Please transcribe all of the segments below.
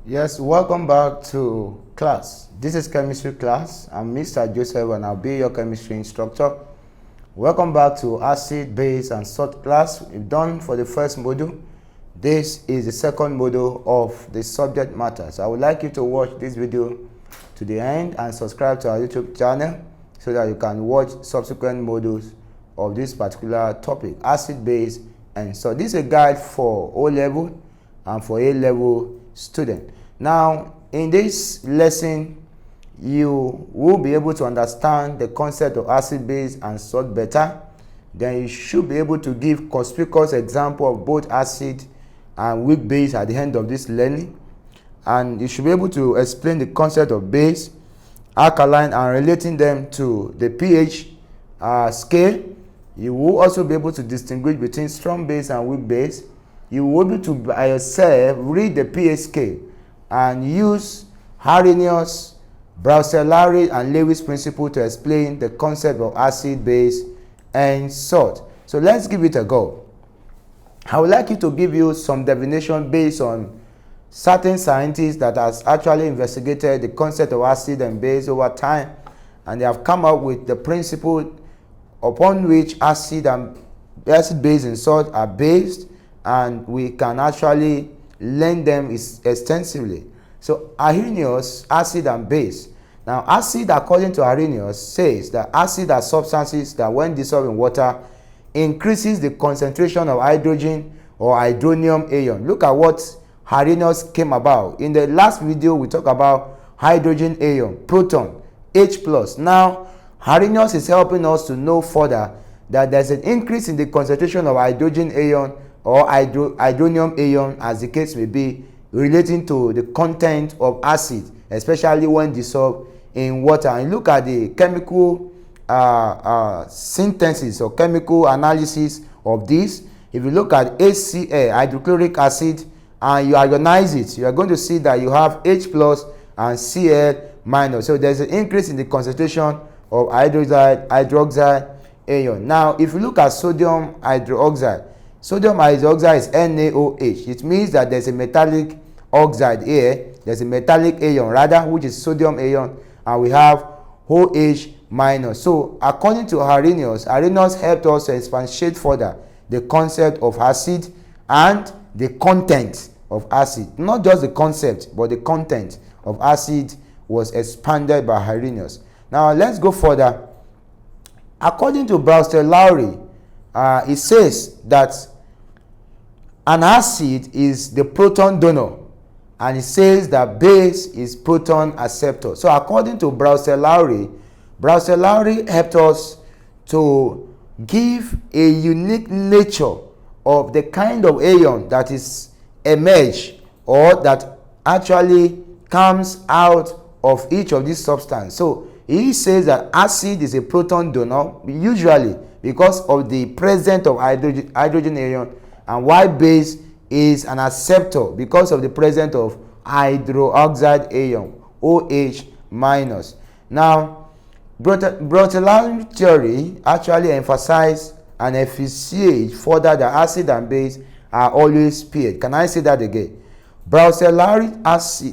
Yes, welcome back to class. This is chemistry class. I'm Mr. Joseph and I'll be your chemistry instructor. Welcome back to acid, base and salt class. We've done for the first module. This is the second module of the subject matter. So I would like you to watch this video to the end and subscribe to our YouTube channel so that you can watch subsequent modules of this particular topic, acid, base and salt. This is a guide for O-level and for A-level student. Now, in this lesson, you will be able to understand the concept of acid, base, and salt better. Then you should be able to give conspicuous example of both acid and weak base at the end of this learning. And you should be able to explain the concept of base, alkaline, and relating them to the pH scale. You will also be able to distinguish between strong base and weak base. You will be able to by yourself read the pH scale and use Arrhenius, Bronsted-Lowry and Lewi's principle to explain the concept of acid, base, and salt. So let's give it a go. I would like you to give you some definition based on certain scientists that has actually investigated the concept of acid and base over time, and they have come up with the principle upon which acid, base, and salt are based, and we can actually learn them extensively. So Arrhenius, acid and base. Now acid, according to Arrhenius, says that acid are substances that when dissolved in water increases the concentration of hydrogen or hydronium ion. Look at what Arrhenius came about. In the last video we talked about hydrogen ion, proton, H+. Now Arrhenius is helping us to know further that there's an increase in the concentration of hydrogen ion or hydronium ion, as the case may be, relating to the content of acid, especially when dissolved in water. And look at the chemical synthesis or chemical analysis of this. If you look at HCl, hydrochloric acid, and you ionize it, you are going to see that you have H+ and Cl-. So there's an increase in the concentration of hydroxide ion. Now if you look at sodium hydroxide is NaOH. It means that there's a metallic oxide here, there's a metallic ion rather, which is sodium ion, and we have OH-. So according to Arrhenius helped us to expatiate further the concept of acid and the content of acid. Not just the concept, but the content of acid was expanded by Arrhenius. Now let's go further. According to Bronsted-Lowry, it says that an acid is the proton donor, and it says that base is proton acceptor. So according to Bronsted-Lowry helped us to give a unique nature of the kind of ion that is emerged or that actually comes out of each of these substances. So he says that acid is a proton donor, usually because of the presence of hydrogen ion, and while base is an acceptor because of the presence of hydroxide ion, OH-. Now, Bronsted-Lowry theory actually emphasized and efficiate further that acid and base are always paired. Can I say that again? Bronsted-Lowry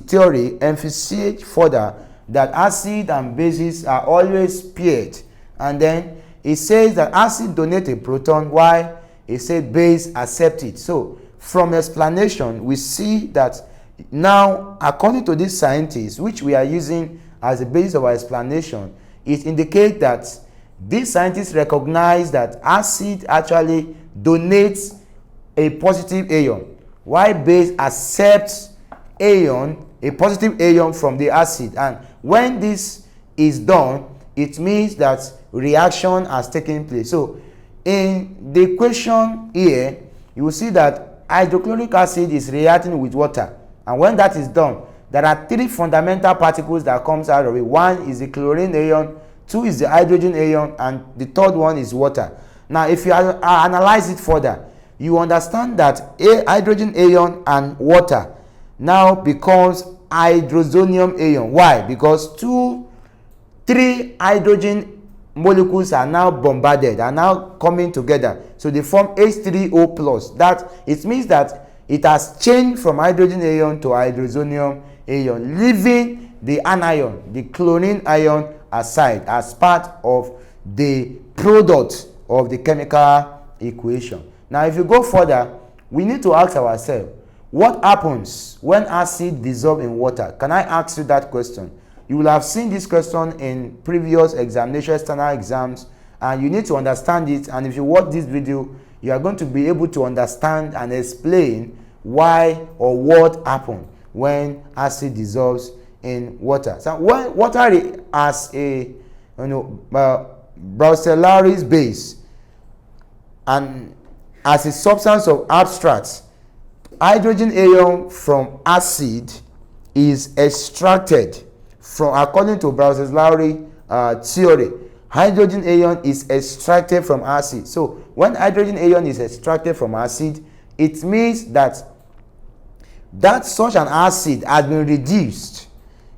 theory emphasized further that acid and bases are always paired, and then it says that acid donates a proton while it says base accept it. So from explanation we see that now, according to these scientists, which we are using as a basis of our explanation, it indicates that these scientists recognize that acid actually donates a positive ion while base accepts ion, a positive ion from the acid. And when this is done, it means that reaction has taken place. So in the equation here, you will see that hydrochloric acid is reacting with water, and when that is done, there are three fundamental particles that comes out of it. One is the chlorine ion, two is the hydrogen ion, and the third one is water. Now if you analyze it further, you understand that a hydrogen ion and water now becomes hydrozonium ion. Why? Because three hydrogen molecules are now bombarded, are now coming together, so they form H3O+. That it means that it has changed from hydrogen ion to hydrozonium ion, leaving the anion, the chlorine ion, aside as part of the product of the chemical equation. Now, if you go further, we need to ask ourselves, what happens when acid dissolves in water? Can I ask you that question? You will have seen this question in previous examination, external exams, and you need to understand it. And if you watch this video, you are going to be able to understand and explain why or what happened when acid dissolves in water. So when water as a Bronsted-Lowry's base and as a substance of abstracts, hydrogen ion from acid is extracted from, according to Bronsted-Lowry theory, hydrogen ion is extracted from acid. So when hydrogen ion is extracted from acid, it means that such an acid has been reduced.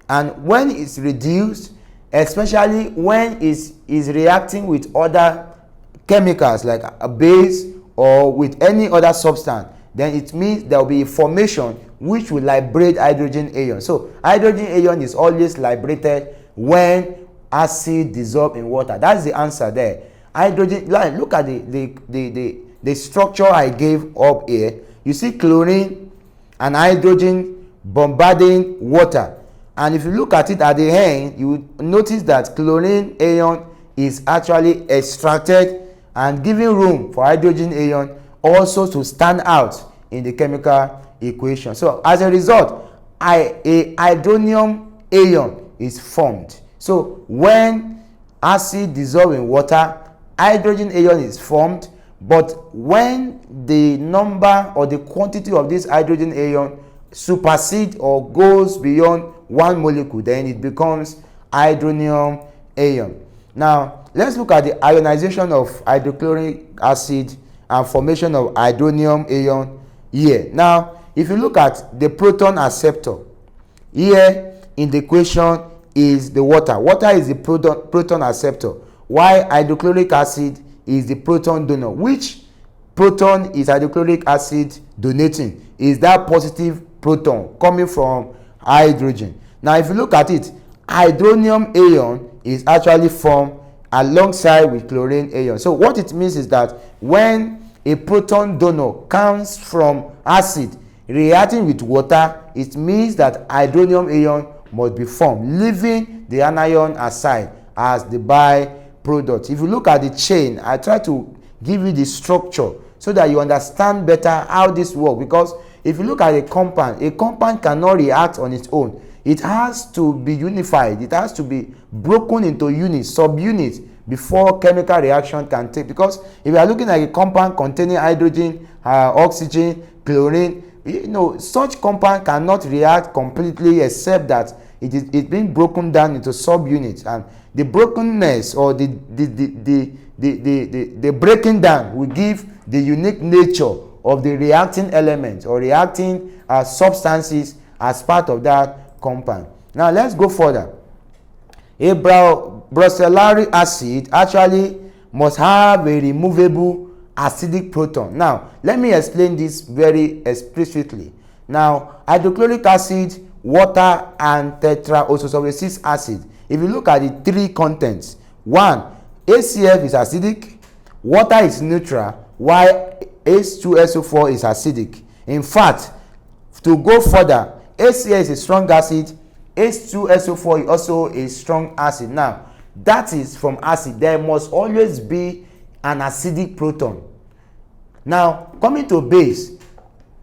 And when it's reduced, especially when it is reacting with other chemicals like a base or with any other substance, then it means there will be a formation which will liberate hydrogen ion. So hydrogen ion is always liberated when acid dissolves in water. That's the answer there. Hydrogen, look at the structure I gave up here. You see chlorine and hydrogen bombarding water. And if you look at it at the end, you will notice that chlorine ion is actually extracted and giving room for hydrogen ion also to stand out in the chemical equation. So as a result, a hydronium ion is formed. So when acid dissolves in water, hydrogen ion is formed, but when the number or the quantity of this hydrogen ion supersedes or goes beyond one molecule, then it becomes hydronium ion. Now let's look at the ionization of hydrochloric acid and formation of hydronium ion here. Now if you look at the proton acceptor, here in the equation is the water. Water is the proton acceptor, while hydrochloric acid is the proton donor. Which proton is hydrochloric acid donating? Is that positive proton coming from hydrogen. Now if you look at it, hydronium ion is actually formed alongside with chlorine ion. So what it means is that when a proton donor comes from acid reacting with water, it means that hydronium ion must be formed, leaving the anion aside as the byproduct. If you look at the chain, I try to give you the structure so that you understand better how this works, because if you look at a compound cannot react on its own. It has to be unified. It has to be broken into units, subunits, before chemical reaction can take. Because if you are looking at a compound containing hydrogen, oxygen, chlorine, such compound cannot react completely except that it's being broken down into subunits, and the brokenness or the breaking down will give the unique nature of the reacting elements or reacting substances as part of that compound. Now let's go further. A Bronsted-Lowry acid actually must have a removable acidic proton. Now let me explain this very explicitly. Now hydrochloric acid, water, and tetraoxosulfuric acid, if you look at the three contents, one, HCl is acidic, water is neutral, while H2SO4 is acidic. In fact, to go further, HCl is a strong acid, H2SO4 is also a strong acid. Now that is from acid. There must always be an acidic proton. Now coming to base,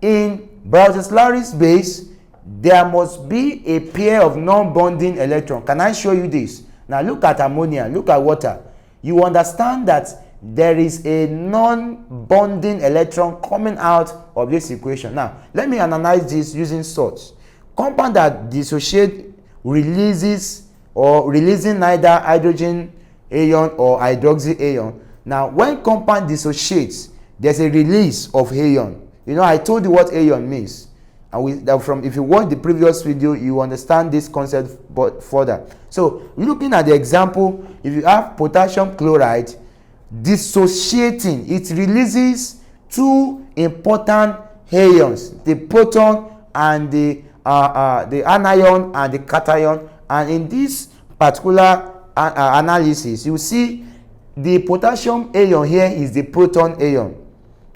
in Bronsted-Lowry's base there must be a pair of non-bonding electrons. Can I show you this? Now look at ammonia, look at water. You understand that there is a non-bonding electron coming out of this equation. Now let me analyze this using salts. Compound that dissociate releasing neither hydrogen ion or hydroxy ion. Now when compound dissociates, there's a release of ion. I told you what ion means, and if you watch the previous video, you understand this concept further. So looking at the example, if you have potassium chloride dissociating, it releases two important ions, the proton and the anion and the cation. And in this particular analysis, you see the potassium ion here is the proton ion,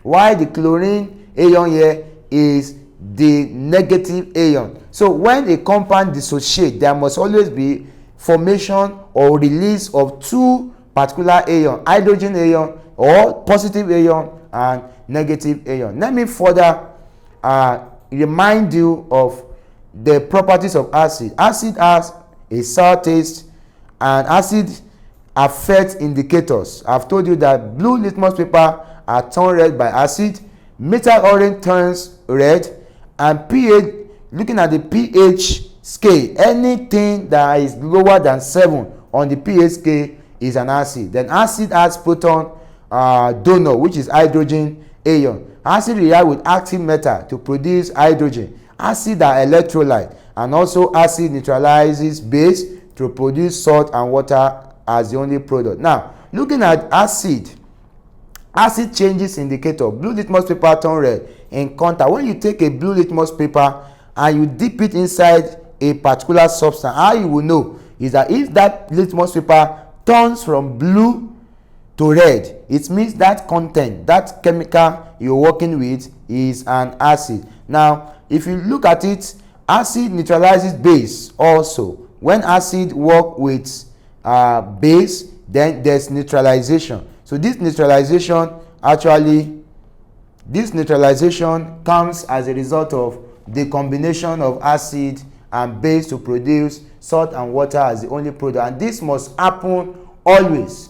while the chlorine ion here is the negative ion. So when a compound dissociates, there must always be formation or release of two particular ion, hydrogen ion or positive ion and negative ion. Let me further remind you of the properties of acid. Acid has a sour taste, and acid affects indicators. I've told you that blue litmus paper are turned red by acid, metal orange turns red, and pH, looking at the pH scale, anything that is lower than 7 on the pH scale is an acid. Then acid has proton donor, which is hydrogen ion. Acid react with active metal to produce hydrogen. Acid are electrolyte, and also acid neutralizes base to produce salt and water as the only product. Now, looking at acid changes indicator. Blue litmus paper turn red in contact. When you take a blue litmus paper and you dip it inside a particular substance, how you will know is that if that litmus paper turns from blue to red, it means that content, that chemical you're working with, is an acid. Now, if you look at it, acid neutralizes base also. When acid work with base, then there's neutralization. So this neutralization comes as a result of the combination of acid and base to produce salt and water as the only product, and this must happen always.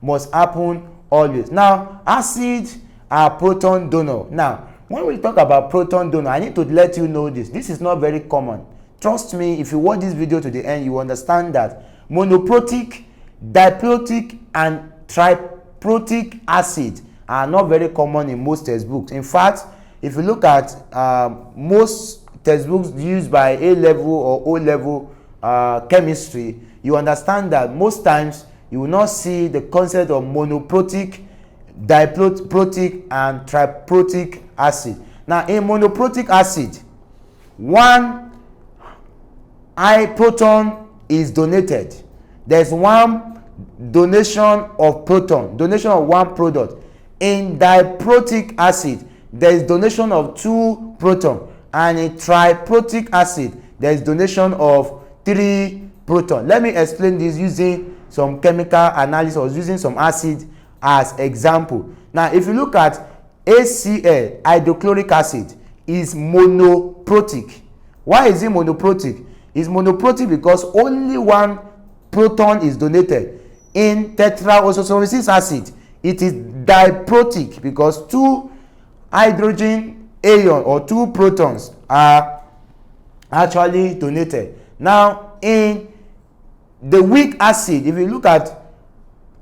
Now, acid are proton donor. Now, when we talk about proton donor, I need to let you know this is not very common. Trust me, if you watch this video to the end, you understand that monoprotic, diprotic and triprotic acid are not very common in most textbooks. In fact, if you look at most textbooks used by A-level or O-level chemistry, you understand that most times you will not see the concept of monoprotic, diprotic and triprotic acid. Now, in monoprotic acid, one proton is donated. There's one donation of proton, donation of one product. In diprotic acid, there is donation of 2 proton, and in triprotic acid, there is donation of 3 proton. Let me explain this using some chemical analysis or using some acid as example. Now, if you look at HCl, hydrochloric acid, is monoprotic. Why is it monoprotic? It's monoprotic because only one proton is donated. In tetraoxosulfuric acid, it is diprotic because 2 hydrogen ion or 2 protons are actually donated. Now, in the weak acid, if you look at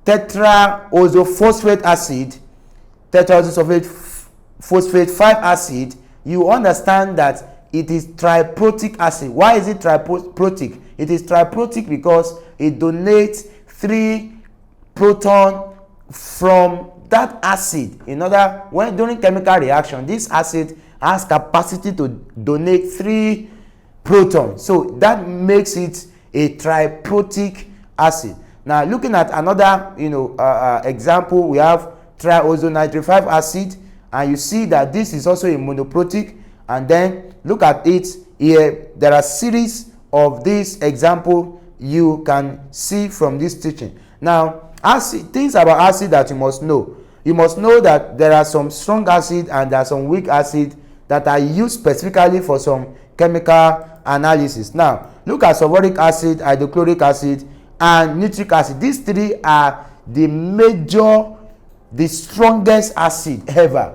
tetraoxophosphate acid, tetraoxophosphate 5 acid, you understand that it is triprotic acid. Why is it triprotic? It is triprotic because it donates 3 proton from that acid. In other, when during chemical reaction, this acid has capacity to donate 3 protons. So that makes it a triprotic acid. Now, looking at another example, we have triazonitrate acid, and you see that this is also a monoprotic. And then look at it here. There are series of this example you can see from this teaching. Now, acid, things about acid that you must know. You must know that there are some strong acid and there are some weak acid that are used specifically for some chemical analysis. Now, look at sulfuric acid, hydrochloric acid, and nitric acid. These 3 are the strongest acid ever.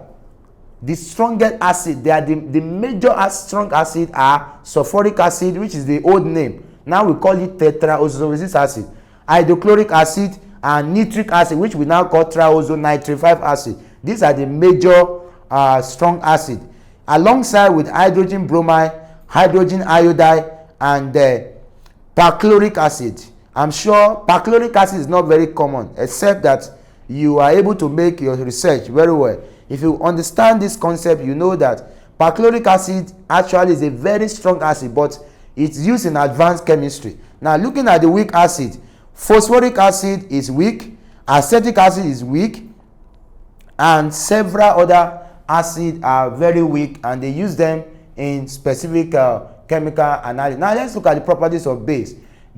The strongest acid, they are the major strong acid are sulfuric acid, which is the old name. Now we call it tetraoxosulfuric acid, hydrochloric acid, and nitric acid, which we now call triazonitrate acid. These are the major strong acid, alongside with hydrogen bromide, hydrogen iodide, and perchloric acid. I'm sure perchloric acid is not very common, except that you are able to make your research very well. If you understand this concept, you know that Perchloric acid actually is a very strong acid, but it's used in advanced chemistry. Now, looking at the weak acid, phosphoric acid is weak, acetic acid is weak, and several other acids are very weak, and they use them in specific chemical analysis. Now, let's look at the properties of base.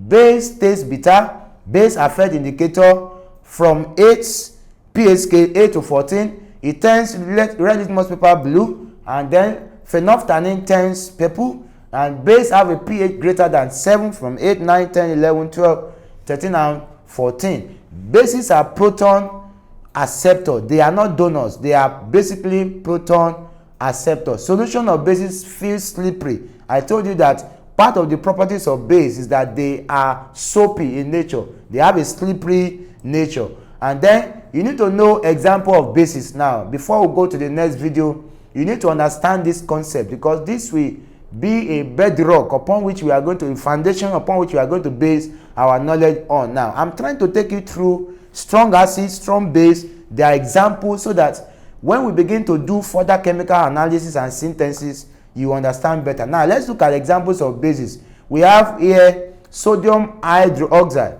Base tastes bitter. Base affect indicator from 8 pH scale 8 to 14. It turns red litmus paper blue, and then phenolphthalein turns purple. And base have a pH greater than 7 from 8, 9, 10, 11, 12, 13, and 14. Bases are proton acceptors. They are not donors. They are basically proton acceptors. Solution of bases feels slippery. I told you that part of the properties of base is that they are soapy in nature. They have a slippery nature. And then you need to know example of bases now. Before we go to the next video, you need to understand this concept, because this will be a bedrock upon which we are going to, a foundation upon which we are going to base our knowledge on. Now, I'm trying to take you through strong acid, strong base, their examples, so that when we begin to do further chemical analysis and synthesis, you understand better. Now, let's look at examples of bases. We have here sodium hydroxide.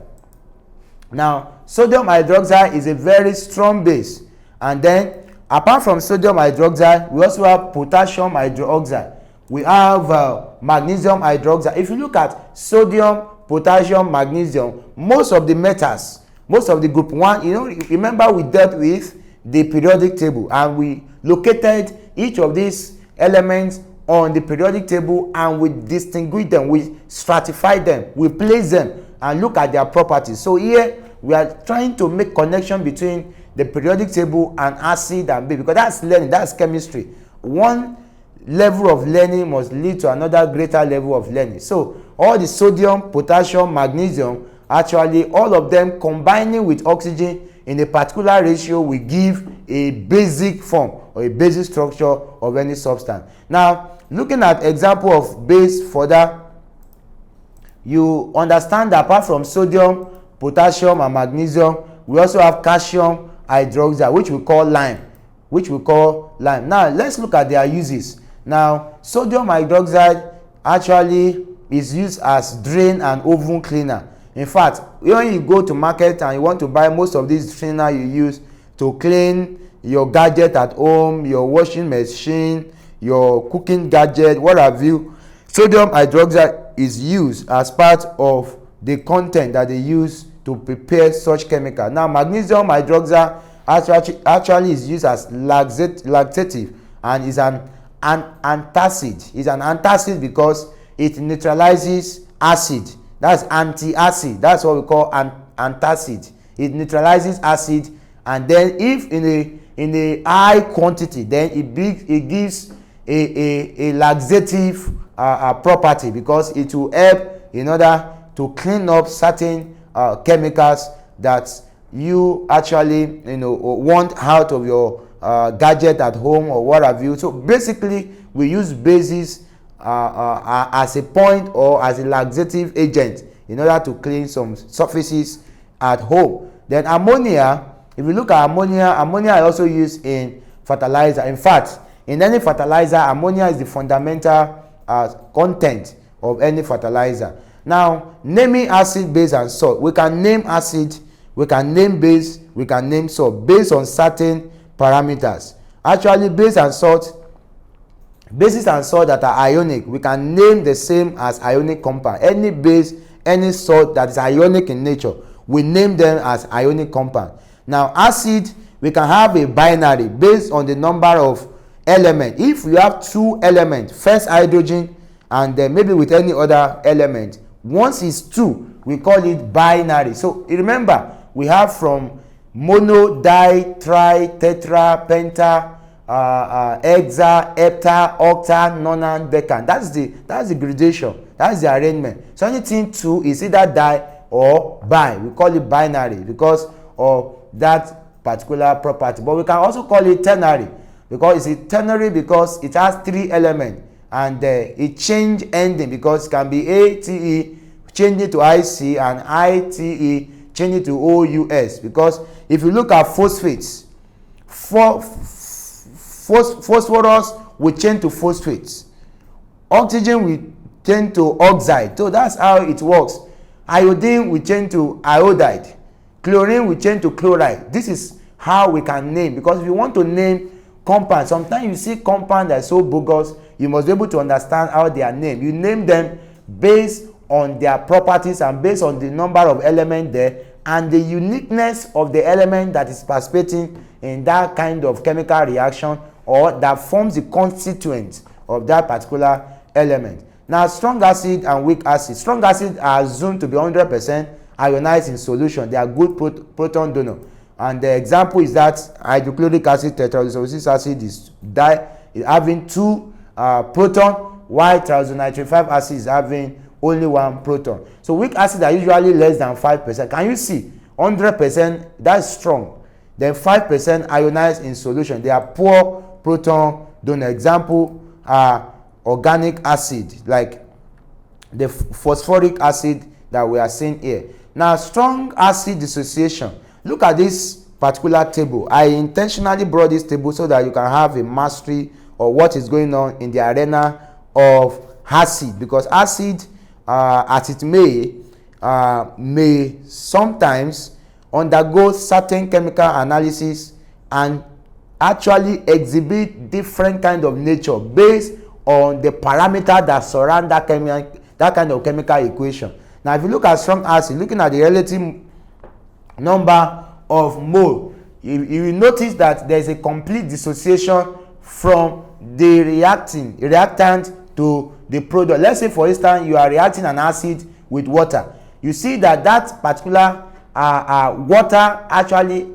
Now, sodium hydroxide is a very strong base. And then, apart from sodium hydroxide, we also have potassium hydroxide. We have magnesium hydroxide. If you look at sodium, potassium, magnesium, most of the metals, most of the group 1, remember we dealt with the periodic table, and we located each of these elements on the periodic table, and we distinguish them, we stratify them, we place them, and look at their properties. So here we are trying to make connection between the periodic table and acid and base, because that's learning, that's chemistry. One level of learning must lead to another greater level of learning. So all the sodium, potassium, magnesium, actually all of them combining with oxygen in a particular ratio will give a basic form or a basic structure of any substance. Now, looking at example of base further, you understand that apart from sodium, potassium, and magnesium, we also have calcium hydroxide, which we call lime. Now, let's look at their uses. Now, sodium hydroxide actually is used as drain and oven cleaner. In fact, when you go to market and you want to buy most of these cleaner you use to clean your gadget at home, your washing machine, your cooking gadget, what have you, sodium hydroxide is used as part of the content that they use to prepare such chemical. Now, magnesium hydroxide actually is used as laxative and is an antacid. It's an antacid because it neutralizes acid. That's anti-acid. That's what we call an antacid. It neutralizes acid, and then if in a high quantity, then it gives a laxative property, because it will help in order to clean up certain chemicals that you actually want out of your gadget at home or what have you. So basically, we use bases as a point or as a laxative agent in order to clean some surfaces at home. Then ammonia, if you look at ammonia is also used in fertilizer. In fact, in any fertilizer, ammonia is the fundamental content of any fertilizer. Now, naming acid, base, and salt. We can name acid, we can name base, we can name salt based on certain parameters. Actually, bases and salt that are ionic, we can name the same as ionic compound. Any base, any salt that is ionic in nature, we name them as ionic compound. Now, acid, we can have a binary based on the number of elements. If we have 2 elements, first hydrogen and then maybe with any other element, once it's 2, we call it binary. So remember, we have from mono, di, tri, tetra, penta, hexa, hepta, octa, nona, decan. That's the gradation. That's the arrangement. So anything 2 is either di or bi. We call it binary because of that particular property. But we can also call it ternary, because it's ternary because it has 3 elements, and it change ending because it can be ATE, change it to IC, and ITE, change it to OUS. Because if you look at phosphates, Phosphorus will change to phosphate. Oxygen will change to oxide. So that's how it works. Iodine will change to iodide. Chlorine will change to chloride. This is how we can name, because if you want to name compound, sometimes you see compound that is so bogus, you must be able to understand how they are named. You name them based on their properties and based on the number of elements there and the uniqueness of the element that is participating in that kind of chemical reaction or that forms the constituent of that particular element. Now, strong acid and weak acid. Strong acid are assumed to be 100% ionized in solution. They are good proton donor. And the example is that hydrochloric acid, tetraisomeric acid is having 2 proton, while triazonitrate acid is having only 1 proton. So weak acids are usually less than 5%. Can you see? 100%, that's strong. Then 5% ionized in solution. They are poor proton donor. Example organic acid, like the phosphoric acid that we are seeing here. Now, strong acid dissociation. Look at this particular table. I intentionally brought this table so that you can have a mastery of what is going on in the arena of acid, because acid, as it may sometimes undergo certain chemical analysis and actually exhibit different kind of nature based on the parameter that surround that kind of chemical equation. Now, if you look at strong acid, looking at the relative number of mole, you will notice that there is a complete dissociation from the reactant to the product. Let's say, for instance, you are reacting an acid with water. You see that that particular water actually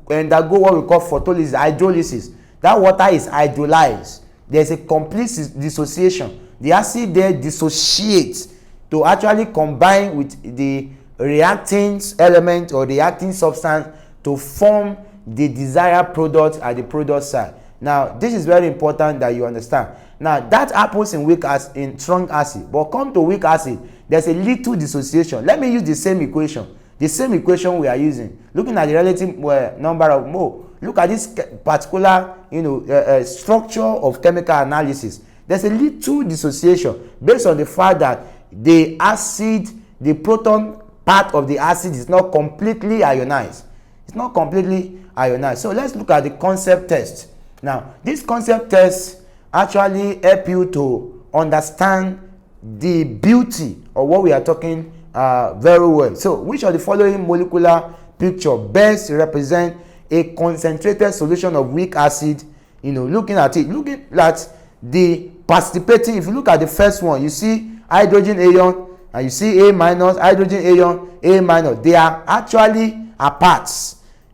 undergo what we call photolysis, hydrolysis. That water is hydrolyzed. There's a complete dissociation. The acid there dissociates to actually combine with the reacting element or reacting substance to form the desired product at the product side. Now, this is very important that you understand. Now, that happens in strong acid, but come to weak acid, there's a little dissociation. Let me use the same equation we are using, looking at the relative number of mole. Look at this particular structure of chemical analysis. There's a little dissociation based on the fact that the proton part of the acid is not completely ionized. It's not completely ionized. So let's look at the concept test. Now, this concept test actually help you to understand the beauty of what we are talking very well. So, which of the following molecular picture best represent a concentrated solution of weak acid? Looking at the participating. If you look at the first one, you see hydrogen ion and you see A minus, hydrogen ion, A minus. They are actually apart.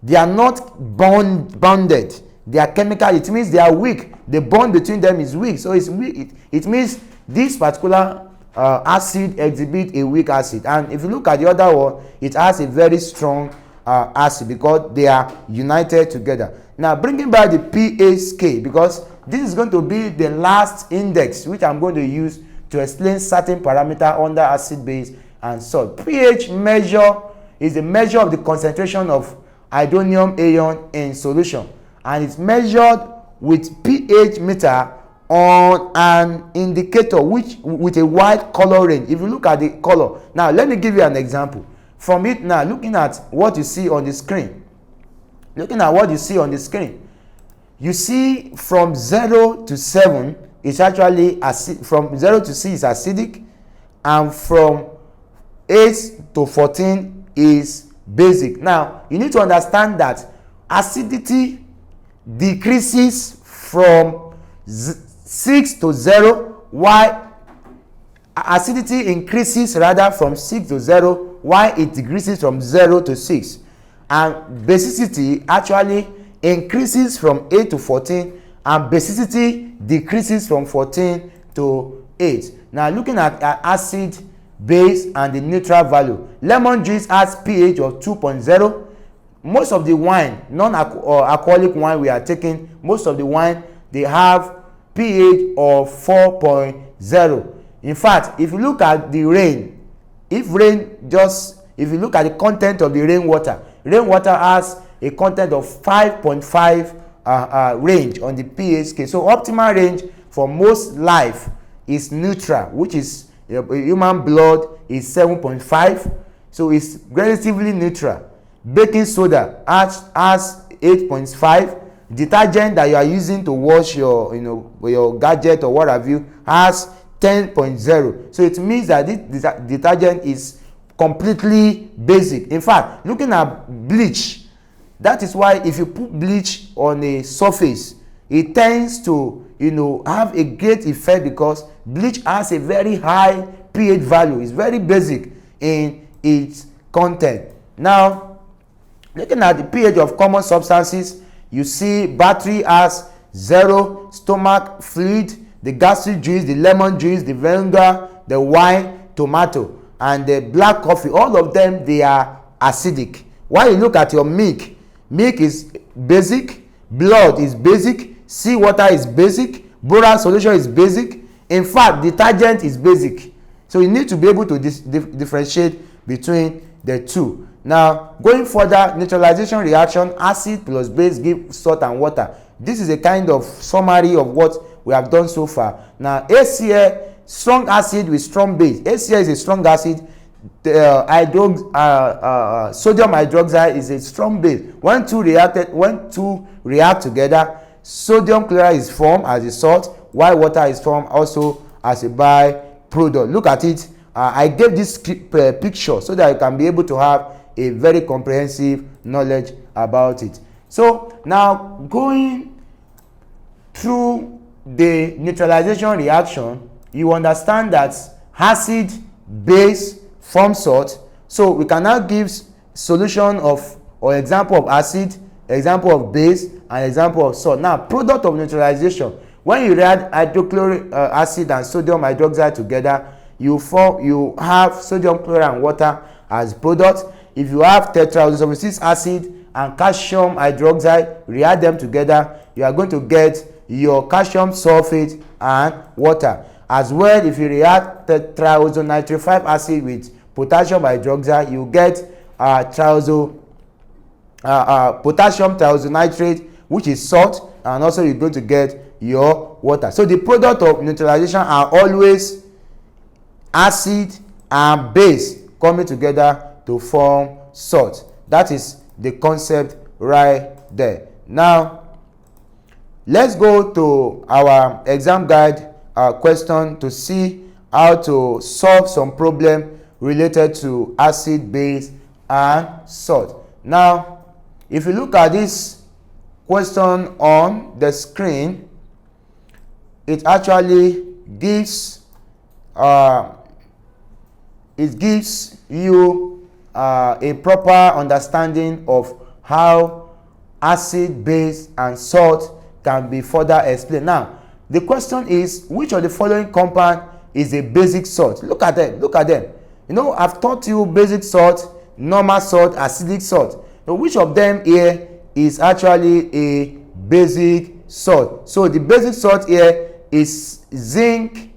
They are not bonded. They are chemical. It means they are weak. The bond between them is weak. So it's weak. It means this particular acid exhibit a weak acid. And if you look at the other one, it has a very strong acid because they are united together. Now, bringing back the pH scale, because this is going to be the last index which I'm going to use to explain certain parameter under acid, base, and salt. pH measure is a measure of the concentration of hydronium ion in solution, and it's measured with pH meter on an indicator with a white color range. If you look at the color, now let me give you an example from it. Now, looking at what you see on the screen, you see from 0 to 7 is actually acid, from 0 to 6 is acidic, and from 8 to 14 is basic. Now, you need to understand that acidity decreases from 6 to 0, while acidity increases rather from 6 to 0, while it decreases from 0 to 6. And basicity actually increases from 8 to 14, and basicity decreases from 14 to 8. Now, looking at acid, base, and the neutral value, lemon juice has pH of 2.0. Most of the wine, non-alcoholic wine we are taking, most of the wine, they have pH of 4.0. In fact, if you look at the rain, if you look at the content of the rainwater has a content of 5.5 range on the pH scale. So optimal range for most life is neutral, which is human blood is 7.5, so it's relatively neutral. Baking soda has 8.5. Detergent that you are using to wash your your gadget or what have you has 10.0. So it means that this detergent is completely basic. In fact, looking at bleach, that is why if you put bleach on a surface, it tends to have a great effect, because bleach has a very high pH value. It's very basic in its content. Now, looking at the pH of common substances, you see battery has 0, stomach fluid, the gastric juice, the lemon juice, the vinegar, the wine, tomato, and the black coffee. All of them, they are acidic. While you look at your milk is basic, blood is basic, seawater is basic, borax solution is basic. In fact, detergent is basic. So you need to be able to differentiate between the two. Now, going further, neutralization reaction, acid plus base give salt and water. This is a kind of summary of what we have done so far. Now, HCl, strong acid with strong base. HCl is a strong acid. Sodium hydroxide is a strong base. When two react together, sodium chloride is formed as a salt, while water is formed also as a byproduct. Look at it. I gave this picture so that you can be able to have a very comprehensive knowledge about it. So now, going through the neutralization reaction, you understand that acid, base form salt. So we can now give solution of or example of acid, example of base, and example of salt. Now, product of neutralization, when you add hydrochloric acid and sodium hydroxide together, you have sodium chloride and water as product. If you have tetraoxosulfuric acid and calcium hydroxide, react them together, you are going to get your calcium sulfate and water. As well, if you react tetraoxonitric acid with potassium hydroxide, you get potassium thiazonitrate, which is salt, and also you're going to get your water. So the product of neutralization are always acid and base coming together to form salt. That is the concept right there. Now, let's go to our exam guide question to see how to solve some problem related to acid, base, and salt. Now, if you look at this question on the screen, it actually gives you a proper understanding of how acid, base, and salt can be further explained. Now, the question is, which of the following compound is a basic salt? Look at them. Look at them. I've taught you basic salt, normal salt, acidic salt. So which of them here is actually a basic salt? So the basic salt here is zinc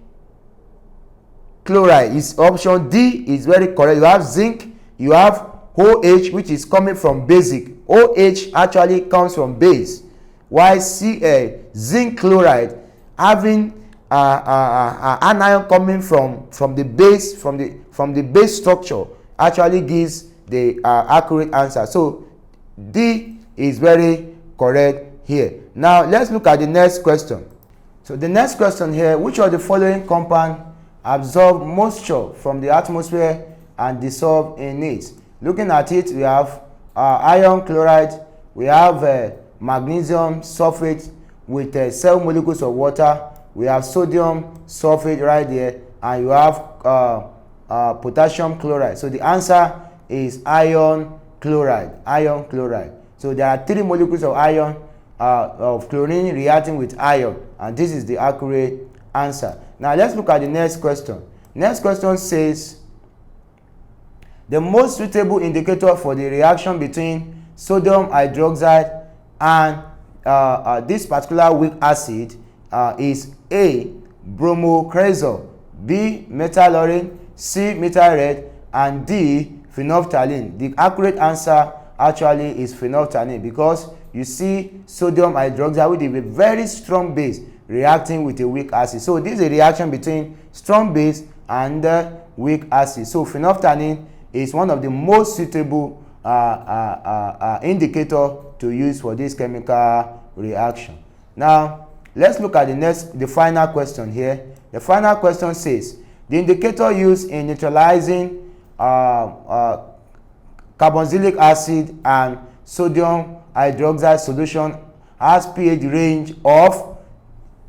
chloride. Is option D is very correct. You have zinc, you have OH, which is coming from basic. OH actually comes from base, while zinc chloride having anion coming from the base, from the base structure, actually gives the accurate answer. So D is very correct here. Now let's look at the next question. So the next question here, which of the following compound absorb moisture from the atmosphere and dissolve in it? Looking at it, we have iron chloride, we have magnesium sulfate with 7 molecules of water, we have sodium sulfate right there, and you have potassium chloride. So the answer is iron chloride. Iron chloride. So there are 3 molecules of iron of chlorine reacting with iron, and this is the accurate answer. Now let's look at the next question. Next question says, the most suitable indicator for the reaction between sodium hydroxide and this particular weak acid is A, bromocresol, B, metallurine, C, methyl red, and D, phenolphthalein. The accurate answer actually is phenolphthalein, because you see sodium hydroxide, which is a very strong base reacting with a weak acid. So this is a reaction between strong base and weak acid. So phenolphthalein is one of the most suitable indicator to use for this chemical reaction. Now let's look at the final question here. The final question says the indicator used in neutralizing carboxylic acid and sodium hydroxide solution has pH range of,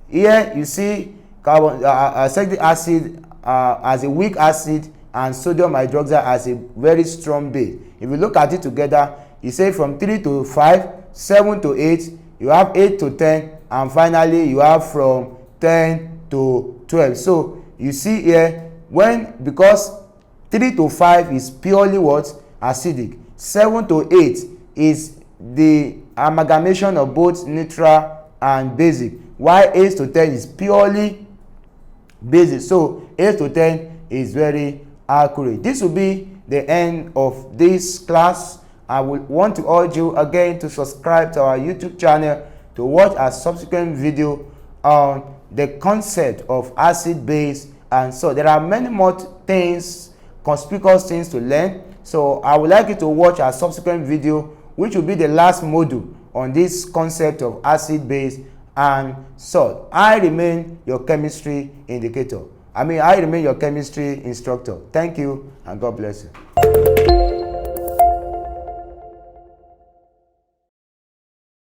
here you see acetic acid as a weak acid and sodium hydroxide as a very strong base. If you look at it together, you say from 3 to 5, 7 to 8, you have 8 to 10, and finally you have from 10 to 12. So you see here, because 3 to 5 is purely what? Acidic. 7 to 8 is the amalgamation of both neutral and basic, while 8 to 10 is purely basic. So 8 to 10 is very accurate. This will be the end of this class. I would want to urge you again to subscribe to our YouTube channel to watch our subsequent video on the concept of acid, base, and so there are many more things, conspicuous things to learn. So I would like you to watch our subsequent video, which will be the last module on this concept of acid, base, and salt. I remain your chemistry indicator. I remain your chemistry instructor. Thank you, and God bless you.